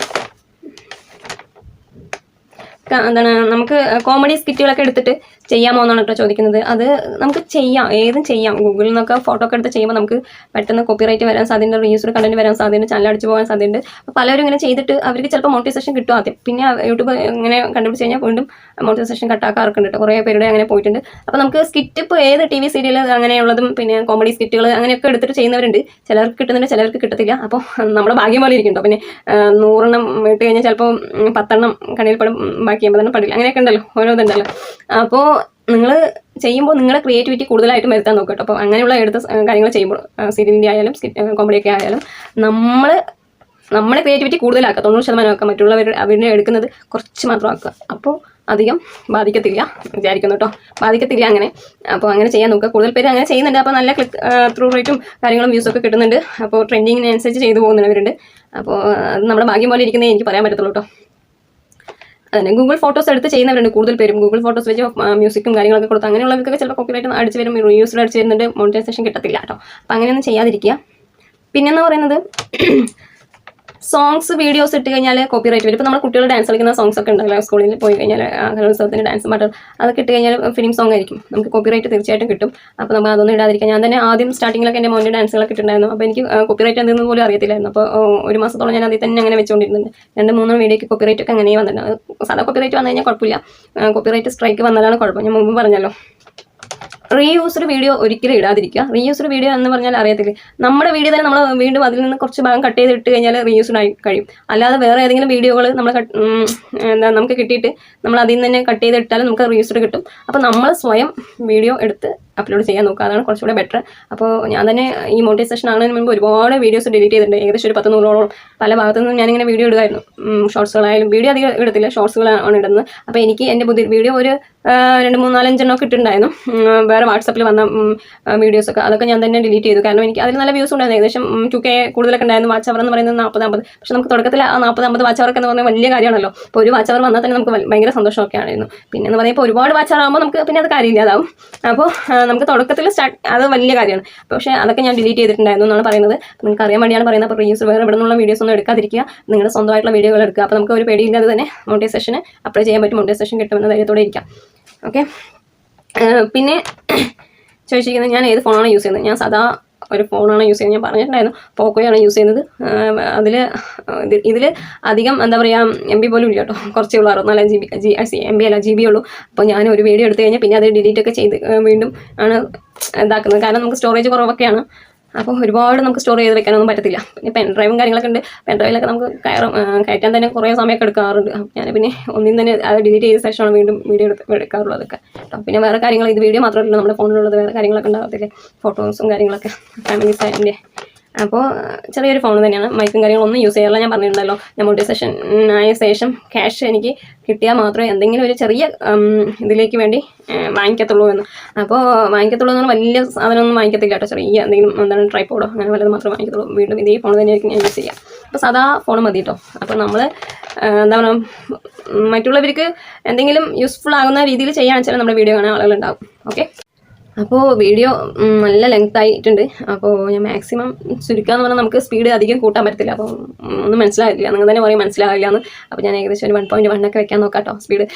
എന്താണ് നമുക്ക് കോമഡി സ്കിറ്റുകളൊക്കെ എടുത്തിട്ട് ചെയ്യാമോ എന്നാണ് കേട്ടോ ചോദിക്കുന്നത്. അത് നമുക്ക് ചെയ്യാം, ഏതും ചെയ്യാം. ഗൂഗിളിൽ നിന്നൊക്കെ ഫോട്ടോ ഒക്കെ എടുത്ത് ചെയ്യുമ്പോൾ നമുക്ക് പെട്ടെന്ന് കോപ്പിറൈറ്റ് വരാൻ സാധ്യതയുണ്ട്, റീയൂസ്ഡ് കണ്ടന്റ് വരാൻ സാധ്യതയുണ്ട്, ചാനൽ അടിച്ചു പോകാൻ സാധ്യതയുണ്ട്. അപ്പോൾ പലരും ഇങ്ങനെ ചെയ്തിട്ട് അവർക്ക് ചിലപ്പോൾ മോണിറ്റൈസേഷൻ കിട്ടും ആദ്യം. പിന്നെ യൂട്യൂബ് ഇങ്ങനെ കണ്ടുപിടിച്ച് കഴിഞ്ഞാൽ വീണ്ടും മോണിറ്റൈസേഷൻ കട്ടാക്കാറുണ്ട് കേട്ടോ. കുറേ പേരുടെ അങ്ങനെ പോയിട്ടുണ്ട്. അപ്പോൾ നമുക്ക് സ്കിറ്റ് ഇപ്പോൾ ഏത് TV സീരിയൽ അങ്ങനെയുള്ളതും പിന്നെ കോമഡി സ്കിറ്റുകൾ അങ്ങനെയൊക്കെ എടുത്തിട്ട് ചെയ്യുന്നവരുണ്ട്. ചിലർക്ക് കിട്ടുന്നുണ്ട്, ചിലർക്ക് കിട്ടത്തില്ല. അപ്പോൾ നമ്മുടെ ഭാഗ്യം പോലെ ഇരിക്കും കേട്ടോ. പിന്നെ 100 ഇട്ട് കഴിഞ്ഞാൽ ചിലപ്പോൾ 10 കണ്ണിൽ പെടും, ബാക്കി 80 പടില്ല, അങ്ങനെയൊക്കെ ഉണ്ടല്ലോ, ഓരോ ഇതുണ്ടല്ലോ. അപ്പോൾ നിങ്ങൾ ചെയ്യുമ്പോൾ നിങ്ങളുടെ ക്രിയേറ്റിവിറ്റി കൂടുതലായിട്ടും വരുത്താൻ നോക്കുക കേട്ടോ. അപ്പോൾ അങ്ങനെയുള്ള എടുത്ത കാര്യങ്ങൾ ചെയ്യുമ്പോൾ സീരിയലിൻ്റെ ആയാലും കോമഡിയൊക്കെ ആയാലും നമ്മൾ നമ്മളെ ക്രിയേറ്റിവിറ്റി കൂടുതലാക്കുക, 90% ആക്കുക, അവരുടെ എടുക്കുന്നത് കുറച്ച് മാത്രം ആക്കുക. അപ്പോൾ അധികം ബാധിക്കത്തില്ല വിചാരിക്കുന്നു കേട്ടോ, ബാധിക്കത്തില്ല അങ്ങനെ. അപ്പോൾ അങ്ങനെ ചെയ്യാൻ നോക്കുക. കൂടുതൽ പേര് അങ്ങനെ ചെയ്യുന്നുണ്ട്. അപ്പോൾ നല്ല ക്ലിക്ക് ത്രൂ റേറ്റും കാര്യങ്ങളും വ്യൂസൊക്കെ കിട്ടുന്നുണ്ട്. അപ്പോൾ ട്രെൻഡിങ്ങിനനുസരിച്ച് ചെയ്തു പോകുന്നവരുണ്ട്. അപ്പോൾ അത് നമ്മുടെ ഭാഗ്യം പോലെ ഇരിക്കുന്നേ എനിക്ക് പറയാൻ പറ്റത്തുള്ളൂ കേട്ടോ. അതന്നെ ഗൂഗിൾ ഫോട്ടോസ് എടുത്ത് ചെയ്യുന്നവരുണ്ട് കൂടുതൽ പേരും. ഗൂഗിൾ ഫോട്ടോസ് വെച്ച് മ്യൂസിക്കും കാര്യങ്ങളൊക്കെ കൊടുത്ത് അങ്ങനെയുള്ളവർക്കൊക്കെ ചിലപ്പോൾ കോപ്പിറൈറ്റ് അടിച്ച് വരും, റീയൂസ്ഡ് അടിച്ച് വരുന്നുണ്ട്, മോണിറ്റൈസേഷൻ കിട്ടത്തില്ല കേട്ടോ. അപ്പോൾ അങ്ങനെയൊന്നും ചെയ്യാതിരിക്കുക. പിന്നെന്ന് പറയുന്നത് സോങ്സ് വീഡിയോസ് ഇട്ട് കഴിഞ്ഞാൽ കോപ്പിറൈറ്റ് വരും. ഇപ്പോൾ നമ്മൾ കുട്ടികൾ ഡാൻസ് കളിക്കുന്ന സോങ്സ് ഒക്കെ ഉണ്ടല്ലോ, സ്കൂളിൽ പോയി കഴിഞ്ഞാൽ കലോത്സവത്തിന് ഡാൻസ് പാട്ട് അതൊക്കെ ഇട്ട് കഴിഞ്ഞാൽ ഫിലിം സോങ് ആയിരിക്കും, നമുക്ക് കോപ്പിറൈറ്റ് തീർച്ചയായിട്ടും കിട്ടും. അപ്പോൾ നമ്മൾ അതൊന്നും ഇടാതിരിക്കുക. ഞാൻ തന്നെ ആദ്യം സ്റ്റാർട്ടിങ്ങിലൊക്കെ എൻ്റെ മോൻ്റെ ഡാൻസുകളൊക്കെ ഇട്ടുണ്ടായിരുന്നു. അപ്പോൾ എനിക്ക് കോപ്പിറൈറ്റ് എന്തെന്ന് പോലും അറിയത്തില്ലായിരുന്നു. അപ്പോൾ 1 മാസത്തോളം ഞാൻ അതിൽ തന്നെ അങ്ങനെ വെച്ചുകൊണ്ടിരുന്നുണ്ട്. 2-3 വീഡിയോയ്ക്ക് കോപ്പിറൈറ്റ് ഒക്കെ അങ്ങനെ വന്നിട്ടുണ്ട്. സാധാ കോപ്പിറൈറ്റ് വന്നു കഴിഞ്ഞാൽ കുഴപ്പമില്ല, കോപ്പിറൈറ്റ് സ്ട്രൈക്ക് വന്നാലാണ് കുഴപ്പം. ഞാൻ മുമ്പ് പറഞ്ഞല്ലോ. റീയൂസ്ഡ് വീഡിയോ ഒരിക്കലും ഇടാതിരിക്കുക. റീയൂസ്ഡ് വീഡിയോ എന്ന് പറഞ്ഞാൽ അറിയത്തില്ലേ, നമ്മുടെ വീഡിയോ തന്നെ നമ്മൾ വീണ്ടും അതിൽ നിന്ന് കുറച്ച് ഭാഗം കട്ട് ചെയ്ത് ഇട്ട് കഴിഞ്ഞാൽ റീയൂസ്ഡ് ആയി കഴിയും. അല്ലാതെ വേറെ ഏതെങ്കിലും വീഡിയോകൾ നമ്മൾ നമുക്ക് കിട്ടിയിട്ട് നമ്മൾ അതിൽ നിന്ന് തന്നെ കട്ട് ചെയ്ത് ഇട്ടാലും നമുക്ക് റീയൂസ്ഡ് കിട്ടും. അപ്പോൾ നമ്മൾ സ്വയം വീഡിയോ എടുത്ത് അപ്ലോഡ് ചെയ്യാൻ നോക്കുക, അതാണ് കുറച്ചുകൂടെ ബെറ്റർ. അപ്പോൾ ഞാൻ തന്നെ ഈ മോണിറ്റൈസേഷൻ ആകുന്നതിന് മുമ്പ് ഒരുപാട് വീഡിയോസ് ഡിലീറ്റ് ചെയ്തിട്ടുണ്ട്. ഏകദേശം ഒരു 10-100ഓളം പല ഭാഗത്തു നിന്നും ഞാനിങ്ങനെ വീഡിയോ ഇടുമായിരുന്നു. ഷോർട്സുകളായാലും വീഡിയോ അധികം ഇടത്തില്ല, ഷോർട്സുകളാണ് ഇടുന്നത്. അപ്പോൾ എനിക്ക് എൻ്റെ വീഡിയോ ഒരു 2-3-4-5 കിട്ടുന്നുണ്ടായിരുന്നു. വേറെ വാട്സപ്പിൽ വന്ന വീഡിയോസൊക്കെ അതൊക്കെ ഞാൻ തന്നെ ഡിലീറ്റ് ചെയ്തു. കാരണം എനിക്ക് അതിൽ നല്ല വ്യൂസ് ഉണ്ടായിരുന്നു. ഏകദേശം 2K കൂടുതലൊക്കെ ഉണ്ടായിരുന്നു. വാച്ച് അവർ എന്ന് പറയുന്നത് 40-50. പക്ഷെ നമുക്ക് തുടക്കത്തിൽ ആ 40-50 വാച്ച് അവർക്ക് എന്ന് പറഞ്ഞാൽ വലിയ കാര്യമാണല്ലോ. അപ്പോൾ ഒരു വാച്ച് അവർ വന്നാൽ തന്നെ നമുക്ക് ഭയങ്കര സന്തോഷമൊക്കെ ആയിരുന്നു. പിന്നെ എന്ന് പറയുമ്പോൾ ഒരുപാട് വാച്ച് അവർ ആകുമ്പോൾ നമുക്ക് പിന്നെ അത് കാര്യമില്ലാതാവും. അപ്പോൾ നമുക്ക് തുടക്കത്തിൽ അത് വലിയ കാര്യമാണ്. പക്ഷേ അതൊക്കെ ഞാൻ ഡിലീറ്റ് ചെയ്തിട്ടുണ്ടായിരുന്നു എന്നാണ് പറയുന്നത്. നിങ്ങൾക്ക് അറിയാൻ വേണ്ടിയാണ് പറയുന്നത്. അപ്പോൾ റീൽസ് വേറെ ഇവിടെ നിന്നുള്ള വീഡിയോസ് ഒന്നും എടുക്കാതിരിക്കുക, നിങ്ങളുടെ സ്വന്തമായിട്ടുള്ള വീഡിയോകൾ എടുക്കുക. അപ്പോൾ നമുക്ക് ഒരു പേടിയില്ലാതെ തന്നെ മോണിറ്റൈസേഷന് അപ്ലൈ ചെയ്യാൻ പറ്റും, മോണിറ്റൈസേഷൻ കിട്ടുമെന്ന ധൈര്യത്തോടെ ഇരിക്കാം. ഓക്കെ. പിന്നെ ചോദിച്ചിരിക്കുന്നത് ഞാൻ ഏത് ഫോണാണ് യൂസ് ചെയ്യുന്നത്. ഞാൻ സാധാ ഒരു ഫോണാണ് യൂസ് ചെയ്യുന്നത്. ഞാൻ പറഞ്ഞിട്ടുണ്ടായിരുന്നു പോക്കോയാണ് യൂസ് ചെയ്യുന്നത്. ഇതിൽ അധികം എന്താ പറയുക MB പോലും ഇല്ല കേട്ടോ, കുറച്ചേ ഉള്ളൂ, 64 MB അല്ല GB ഉള്ളൂ. അപ്പോൾ ഞാൻ ഒരു വീഡിയോ എടുത്തു കഴിഞ്ഞാൽ പിന്നെ അത് ഡിലീറ്റ് ഒക്കെ ചെയ്ത് വീണ്ടും ആണ് ഇതാക്കുന്നത്. കാരണം നമുക്ക് സ്റ്റോറേജ് കുറവൊക്കെയാണ്. അപ്പോൾ ഒരുപാട് നമുക്ക് സ്റ്റോർ ചെയ്ത് വെക്കാനൊന്നും പറ്റത്തില്ല. പിന്നെ പെൻഡ്രൈവും കാര്യങ്ങളൊക്കെ ഉണ്ട്. പെൻഡ്രൈവിലൊക്കെ നമുക്ക് കയറ്റാൻ തന്നെ കുറേ സമയമൊക്കെ എടുക്കാറുണ്ട്. ഞാൻ പിന്നെ ഒന്നും തന്നെ അത് ഡിലീറ്റ് ചെയ്ത ശേഷമാണ് വീണ്ടും വീഡിയോ എടുക്കാറുള്ളൂ അതൊക്കെ. പിന്നെ വേറെ കാര്യങ്ങൾ, ഇത് വീഡിയോ മാത്രമല്ല നമ്മുടെ ഫോണിലുള്ളത്, വേറെ കാര്യങ്ങളൊക്കെ ഉണ്ടാകത്തില്ലേ, ഫോട്ടോസും കാര്യങ്ങളൊക്കെ ഫാമിലി സൈഡിൻ്റെ. അപ്പോൾ ചെറിയൊരു ഫോൺ തന്നെയാണ്, മൈക്കും കാര്യങ്ങളൊന്നും യൂസ് ചെയ്യാറില്ല. ഞാൻ പറഞ്ഞിട്ടുണ്ടല്ലോ, ഞാൻ മോണിറ്റൈസേഷൻ ആയ ശേഷം ക്യാഷ് എനിക്ക് കിട്ടിയാൽ മാത്രമേ എന്തെങ്കിലും ഒരു ചെറിയ ഇതിലേക്ക് വേണ്ടി വാങ്ങിക്കത്തുള്ളൂ എന്ന്. അപ്പോൾ വാങ്ങിക്കത്തുള്ളൂ എന്ന് പറഞ്ഞാൽ വലിയ സാധനമൊന്നും വാങ്ങിക്കത്തില്ല കേട്ടോ, ചെറിയ എന്തെങ്കിലും എന്താണ് ട്രൈപോഡോ അങ്ങനെ വല്ലതും മാത്രമേ വാങ്ങിക്കത്തുള്ളൂ. വീണ്ടും ഇതേ ഫോൺ തന്നെയായിരിക്കും ഞാൻ യൂസ് ചെയ്യുക. അപ്പോൾ സാധാ ഫോൺ മതി കേട്ടോ. അപ്പോൾ നമ്മൾ എന്താ പറയുക, മറ്റുള്ളവർക്ക് എന്തെങ്കിലും യൂസ്ഫുൾ ആകുന്ന രീതിയിൽ ചെയ്യാന്ന് വെച്ചാൽ നമ്മുടെ വീഡിയോ കാണാൻ ആളുകളുണ്ടാവും. ഓക്കെ. അപ്പോൾ വീഡിയോ നല്ല ലെങ്ത് ആയിട്ടുണ്ട്. അപ്പോൾ ഞാൻ മാക്സിമം ചുരുക്കാന്ന് പറഞ്ഞാൽ നമുക്ക് സ്പീഡ് അധികം കൂട്ടാൻ പറ്റത്തില്ല. അപ്പോൾ ഒന്നും മനസ്സിലാകില്ല, നിങ്ങൾ തന്നെ പറയും മനസ്സിലാകില്ല എന്ന്. അപ്പോൾ ഞാൻ ഏകദേശം ഒരു 1.1 ഒക്കെ വെക്കാൻ നോക്കാം കേട്ടോ. സ്പീഡ്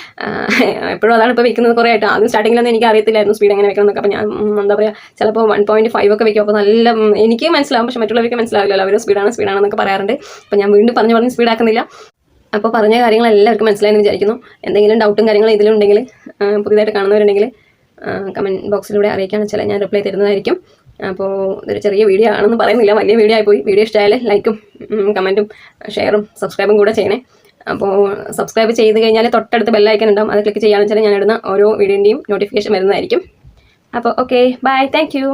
എപ്പോഴും അതാണ് ഇപ്പോൾ വെക്കുന്നത് കുറേ ആയിട്ട്. ആദ്യം സ്റ്റാർട്ടിങ്ങിലൊന്നും എനിക്ക് അറിയത്തില്ലായിരുന്നു സ്പീഡ് എങ്ങനെ വെക്കണം എന്നൊക്കെ. അപ്പോൾ ഞാൻ എന്താ പറയുക, ചിലപ്പോൾ 1.5 ഒക്കെ വെക്കും. അപ്പോൾ നല്ല എനിക്ക് മനസ്സിലാവും, പക്ഷേ മറ്റുള്ളവർക്ക് മനസ്സിലാവില്ലല്ലോ, അവർ സ്പീഡാണെന്നൊക്കെ പറയാറുണ്ട്. അപ്പോൾ ഞാൻ വീണ്ടും പറഞ്ഞ് സ്പീഡാക്കുന്നില്ല. അപ്പോൾ പറഞ്ഞ കാര്യങ്ങൾ എല്ലാവർക്കും മനസ്സിലായെന്ന് വിചാരിക്കുന്നു. എന്തെങ്കിലും ഡൗട്ടും കാര്യങ്ങളും ഇതിലുണ്ടെങ്കിൽ, പുതിയതായിട്ട് കാണുന്നവരുണ്ടെങ്കിൽ കമൻറ്റ് ബോക്സിലൂടെ അറിയിക്കാന്ന് വെച്ചാൽ ഞാൻ റിപ്ലൈ തരുന്നതായിരിക്കും. അപ്പോൾ ഇതൊരു ചെറിയ വീഡിയോ ആണെന്ന് പറയുന്നില്ല, വലിയ വീഡിയോ ആയിപ്പോയി. വീഡിയോ ഇഷ്ടമായാൽ ലൈക്കും കമൻറ്റും ഷെയറും സബ്സ്ക്രൈബും കൂടെ ചെയ്യണേ. അപ്പോൾ സബ്സ്ക്രൈബ് ചെയ്ത് കഴിഞ്ഞാൽ തൊട്ടടുത്ത് ബെല്ലൈക്കൻ ഉണ്ടാവും, അത് ക്ലിക്ക് ചെയ്യുകയാണെന്ന് വെച്ചാൽ ഞാൻ ഇടുന്ന ഓരോ വീഡിയോൻ്റെയും നോട്ടിഫിക്കേഷൻ വരുന്നതായിരിക്കും. അപ്പോൾ ഓക്കെ, ബൈ, താങ്ക് യു.